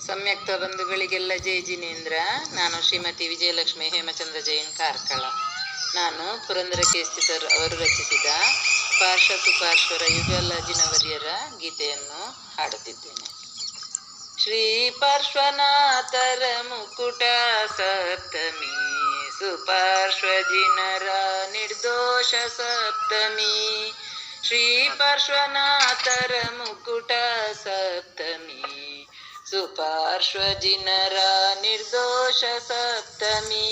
ಸಮ್ಯಕ್ತ ಬಂಧುಗಳಿಗೆಲ್ಲ ಜೈ ಜಿನೇಂದ್ರ. ನಾನು ಶ್ರೀಮತಿ ವಿಜಯಲಕ್ಷ್ಮಿ ಹೇಮಚಂದ್ರ ಜೈನ್ ಕಾರ್ಕಳ. ನಾನು ಪುರಂದರ ಕೇಸ್ತಿತರ್ ಅವರು ರಚಿಸಿದ ಪಾರ್ಶ್ವ ಸುಪಾರ್ಶ್ವರ ಯುಗಲಜಿನವರ್ಯರ ಗೀತೆಯನ್ನು ಹಾಡುತ್ತಿದ್ದೇನೆ. ಶ್ರೀ ಪಾರ್ಶ್ವನಾಥರ ಮುಕುಟ ಸಪ್ತಮಿ, ಸುಪಾರ್ಶ್ವಜಿನರ ನಿರ್ದೋಷ ಸಪ್ತಮಿ. ಶ್ರೀ ಪಾರ್ಶ್ವನಾಥರ ಮುಕುಟ ಸಪ್ತಮಿ, ಸುಪಾರ್ಶ್ವಜಿನರ ನಿರ್ದೋಷ ಸಪ್ತಮಿ.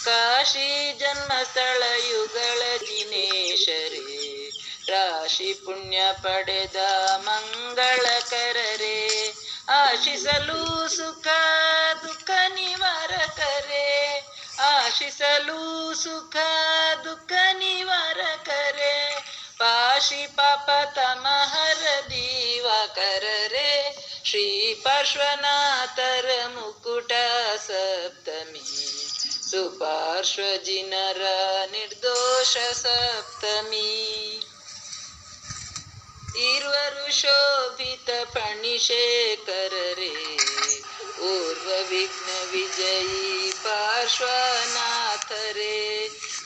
ಕಾಶಿ ಜನ್ಮಸ್ಥಳ ಯುಗಳ ಜಿನೇಶರೇ, ರಾಶಿ ಪುಣ್ಯ ಪಡೆದ ಮಂಗಳಕರರೇ, ಆಶಿಸಲು ಸುಖ ದುಃಖ ನಿವಾರಕರೇ, ಆಶಿಸಲು ಸುಖ ದುಃಖ ನಿವಾರಕರೇ, ಪಾಶಿ ಪಾಪ ತಮಹರ ದಿವಾಕರರೇ. ಶ್ರೀ ಪಾರ್ಶ್ವನಾಥರ ಮುಕುಟ ಸಪ್ತಮಿ, ಸುಪಾರ್ಶ್ವಜಿನರ ನಿರ್ದೋಷ ಸಪ್ತಮಿ. ಇರುವರು ಶೋಭಿತ ಫಣಿಶೇಖರರೇ, ಊರ್ವ ವಿಘ್ನ ವಿಜಯಿ ಪಾರ್ಶ್ವನಾಥರೇ,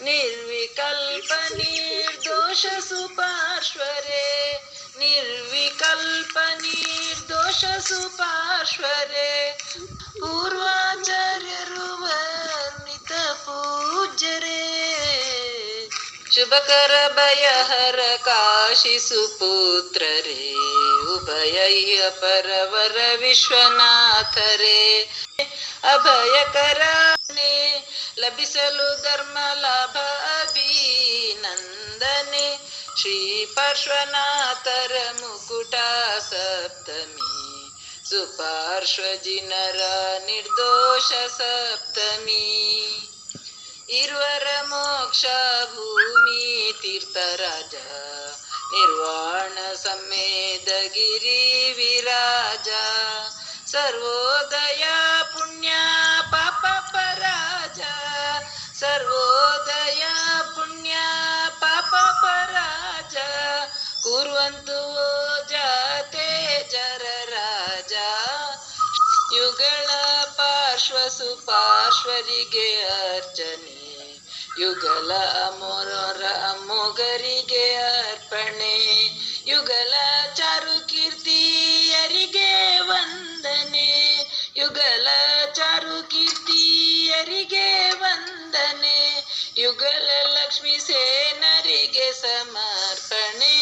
ನಿರ್ವಿಕಲ್ಪ ನಿರ್ದೋಷ ಸುಪಾರ್ಶ್ವರೇ, ನಿರ್ವಿಕಲ್ಪ ನಿರ್ದೋಷ ಸುಪಾರ್ಶ್ವರೇ. ಪೂರ್ವಾಚಾರ್ಯರು ವರ್ಣಿತ ಪೂಜ್ಯರೇ, ಶುಭಕರ ಭಯಹರ ಕಾಶಿ ಸುಪುತ್ರರೇ, ಉಭಯ ಪರವರ ವಿಶ್ವನಾಥರೇ, ಅಭಯಕರನೆ ಲಭಿಸಲು ಧರ್ಮ ಲಾಭ ಅಭಿನಂದನೆ. ಶ್ರೀ ಪಾರ್ಶ್ವನಾಥರ ಮುಕುಟ ಸಪ್ತಮಿ, ಸುಪಾರ್ಶ್ವಜಿನರ ನಿರ್ದೋಷ ಸಪ್ತಮಿ. ಇರುವರ ಮೋಕ್ಷ ಭೂಮಿ ತೀರ್ಥರಾಜ, ನಿರ್ವಾಣ ಸಮೇತ ಗಿರಿ ವಿರಾಜ, ಸರ್ವೋದಯ ಪುಣ್ಯ ಪಾಪ ಪರಾಜ, ಸರ್ವೋದಯ ಪುಣ್ಯ ಪಾಪ ಪರಾಜ. ಕುರ್ವಂತು ಜಾತೆ ಜರ ರಾಜ, ಯುಗಳ ಪಾರ್ಶ್ವ ಸುಪಾರ್ಶ್ವರಿಗೆ ಅರ್ಚನೆ, ಯುಗಲ ಅಮೋರ ಅಮ್ಮೋಗರಿಗೆ ಅರ್ಪಣೆ, ಯುಗಲ ಚಾರು ಕೀರ್ತಿಯರಿಗೆ ವಂದನೆ, ಯುಗಲ ಚಾರು ಕೀರ್ತಿಯರಿಗೆ ವಂದನೆ, ಯುಗಲ ಲಕ್ಷ್ಮೀ ಸೇನರಿಗೆ ಸಮರ್ಪಣೆ.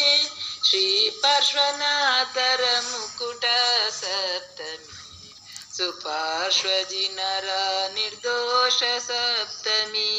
ಶ್ರೀ ಪಾರ್ಶ್ವನಾಥರ ಮುಕುಟ ಸಪ್ತಮಿ, ಸುಪಾರ್ಶ್ವಜಿನರ ನಿರ್ದೋಷ ಸಪ್ತಮಿ.